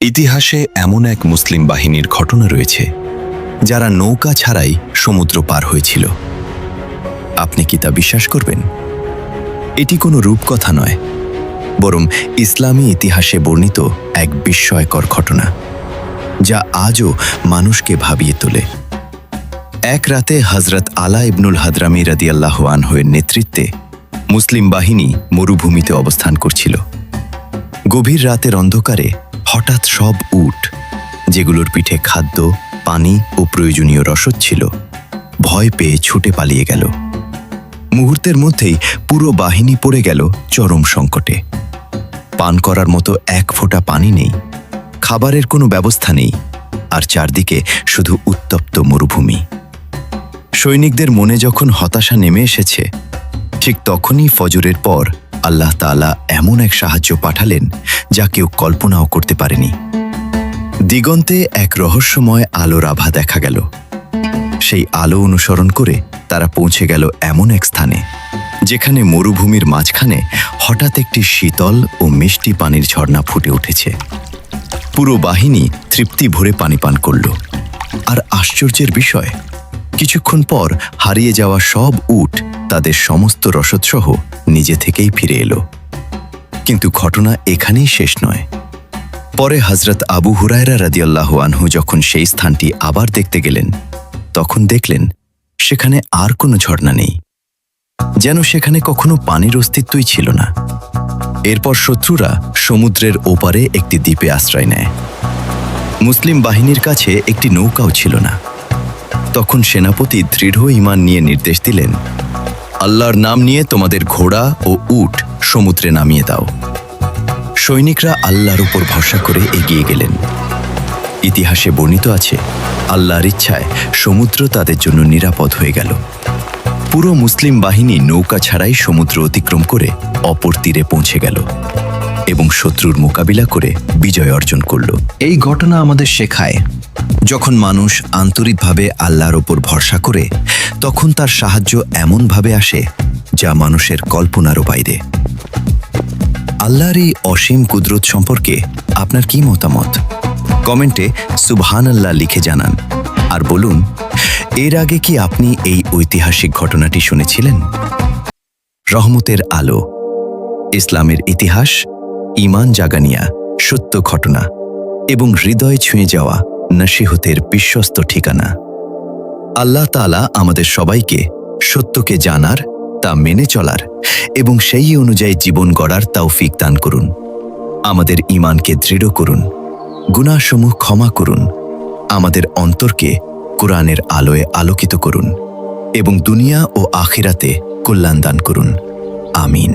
ইতিহাসে এমন এক মুসলিম বাহিনীর ঘটনা রয়েছে যারা নৌকা ছাড়াই সমুদ্র পার হয়েছিল। আপনি কি তা বিশ্বাস করবেন? এটি কোনো রূপকথা নয়, বরং ইসলামী ইতিহাসে বর্ণিত এক বিস্ময়কর ঘটনা, যা আজও মানুষকে ভাবিয়ে তোলে। এক রাতে হযরত আলা ইবনুল হাদরামী রাদিয়াল্লাহু আনহুর নেতৃত্বে মুসলিম বাহিনী মরুভূমিতে অবস্থান করছিল। গভীর রাতের অন্ধকারে হঠাৎ সব উট, যেগুলোর পিঠে খাদ্য, পানি ও প্রয়োজনীয় রসদ ছিল, ভয় পেয়ে ছুটে পালিয়ে গেল। মুহূর্তের মধ্যেই পুরো বাহিনী পড়ে গেল চরম সংকটে। পান করার মতো এক ফোঁটা পানি নেই, খাবারের কোনো ব্যবস্থা নেই, আর চারদিকে শুধু উত্তপ্ত মরুভূমি। সৈনিকদের মনে যখন হতাশা নেমে এসেছে, ঠিক তখনই ফজরের পর আল্লাহ তাআলা এমন এক সাহায্য পাঠালেন যা কেউ কল্পনাও করতে পারেনি। দিগন্তে এক রহস্যময় আলোর আভা দেখা গেল। সেই আলো অনুসরণ করে তারা পৌঁছে গেল এমন এক স্থানে, যেখানে মরুভূমির মাঝখানে হঠাৎ একটি শীতল ও মিষ্টি পানির ঝর্ণা ফুটে উঠেছে। পুরো বাহিনী তৃপ্তি ভরে পানি পান করল। আর আশ্চর্যের বিষয়, কিছুক্ষণ পর হারিয়ে যাওয়া সব উট তাদের সমস্ত রসদসহ নিজে থেকেই ফিরে এলো। কিন্তু ঘটনা এখানেই শেষ নয়। পরে হযরত আবু হুরায়রা রাদিয়াল্লাহু আনহু যখন সেই স্থানটি আবার দেখতে গেলেন, তখন দেখলেন সেখানে আর কোনো ঝর্ণা নেই, যেন সেখানে কখনো পানির অস্তিত্বই ছিল না। এরপর শত্রুরা সমুদ্রের ওপারে একটি দ্বীপে আশ্রয় নেয়। মুসলিম বাহিনীর কাছে একটি নৌকাও ছিল না। তখন সেনাপতি দৃঢ় ঈমান নিয়ে নির্দেশ দিলেন, আল্লাহর নাম নিয়ে তোমাদের ঘোড়া ও উট সমুদ্রে নামিয়ে দাও। সৈনিকরা আল্লাহর উপর ভরসা করে এগিয়ে গেলেন। ইতিহাসে বর্ণিত আছে, আল্লাহর ইচ্ছায় সমুদ্র তাদের জন্য নিরাপদ হয়ে গেল। পুরো মুসলিম বাহিনী নৌকা ছাড়াই সমুদ্র অতিক্রম করে অপর তীরে পৌঁছে গেল এবং শত্রুর মোকাবিলা করে বিজয় অর্জন করল। এই ঘটনা আমাদের শেখায়, যখন মানুষ আন্তরিকভাবে আল্লাহর ওপর ভরসা করে, তখন তার সাহায্য এমনভাবে আসে যা মানুষের কল্পনারও বাইরে। আল্লাহর এই অসীম কুদরত সম্পর্কে আপনার কি মতামত? কমেন্টে সুবহানাল্লাহ লিখে জানান। আর বলুন, এর আগে কি আপনি এই ঐতিহাসিক ঘটনাটি শুনেছিলেন? রহমতের আলো, ইসলামের ইতিহাস, ঈমান জাগানিয়া, সত্য ঘটনা এবং হৃদয় ছুঁয়ে যাওয়া নসিহতের বিশ্বস্ত ঠিকানা। আল্লাহ তাআলা আমাদের সবাইকে সত্যকে জানার, তা মেনে চলার এবং সেই অনুযায়ী জীবন গড়ার তৌফিক দান করুন। আমাদের ঈমানকে দৃঢ় করুন, গুনাহসমূহ ক্ষমা করুন, আমাদের অন্তরকে কোরআনের আলোয় আলোকিত করুন এবং দুনিয়া ও আখিরাতে কল্যাণ দান করুন। আমিন।